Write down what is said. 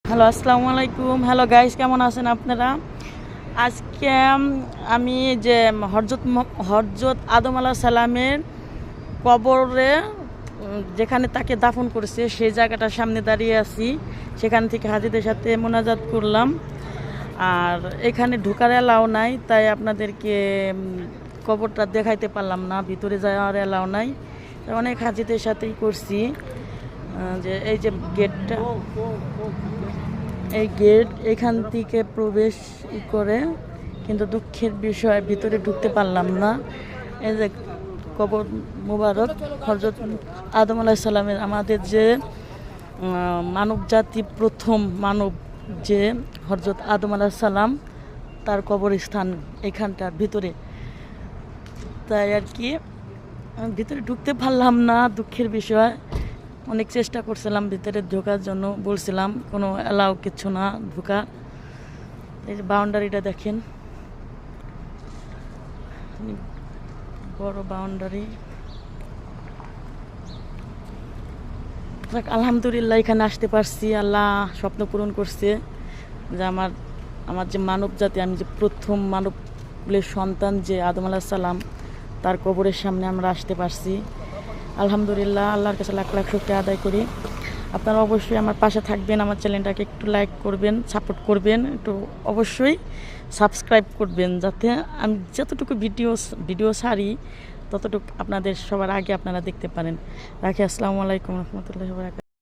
Hello, আসসালামু আলাইকুম। Hello guys, কেমন আছেন আপনারা? আজকে আমি যে হজরত আদম আলাইহিস সালামের কবরে যেখানে তাকে দাফন করেছে সেই জায়গাটার সামনে দাঁড়িয়ে আছি। সেখান থেকে হাজিদের সাথে মোনাজাত করলাম। আর এখানে ঢোকার এলাও নাই, তাই আপনাদেরকে কবরটা দেখাইতে পারলাম না, ভিতরে যাওয়ার এলাও নাই। অনেক হাজিদের সাথেই করছি। যে এই যে গেটটা, এই গেট এখান থেকে প্রবেশ করে, কিন্তু দুঃখের বিষয় ভিতরে ঢুকতে পারলাম না। এই যে কবর মুবারক হযরত আদম আলাইহিস সালামের, আমাদের যে মানব জাতি প্রথম মানব যে হযরত আদম আলাইহিস সালাম, তার কবরস্থান এখানটার ভিতরে। তাই আর কি ভিতরে ঢুকতে পারলাম না, দুঃখের বিষয়। অনেক চেষ্টা করছিলাম ভিতরে ঢোকার জন্য, বলছিলাম কোনো অ্যালাউ কিছু না ঢোকা। এই যে বাউন্ডারিটা দেখেন, বড় বাউন্ডারি। আলহামদুলিল্লাহ এখানে আসতে পারছি, আল্লাহ স্বপ্ন পূরণ করছে যে আমার যে মানব জাতি, আমি যে প্রথম মানবের সন্তান যে আদম আলাইহিস সালাম, তার কবরের সামনে আমরা আসতে পারছি। আলহামদুলিল্লাহ, আল্লাহর কাছে লাখ লাখ শুকরিয়া আদায় করি। আপনারা অবশ্যই আমার পাশে থাকবেন, আমার চ্যানেলটাকে একটু লাইক করবেন, সাপোর্ট করবেন, একটু অবশ্যই সাবস্ক্রাইব করবেন, যাতে আমি যতটুকু ভিডিও ছাড়ি ততটুকু আপনাদের সবার আগে আপনারা দেখতে পারেন। রাখি। আসসালামু আলাইকুম রহমতুল্লাহি ওয়া বারাকাতুহু।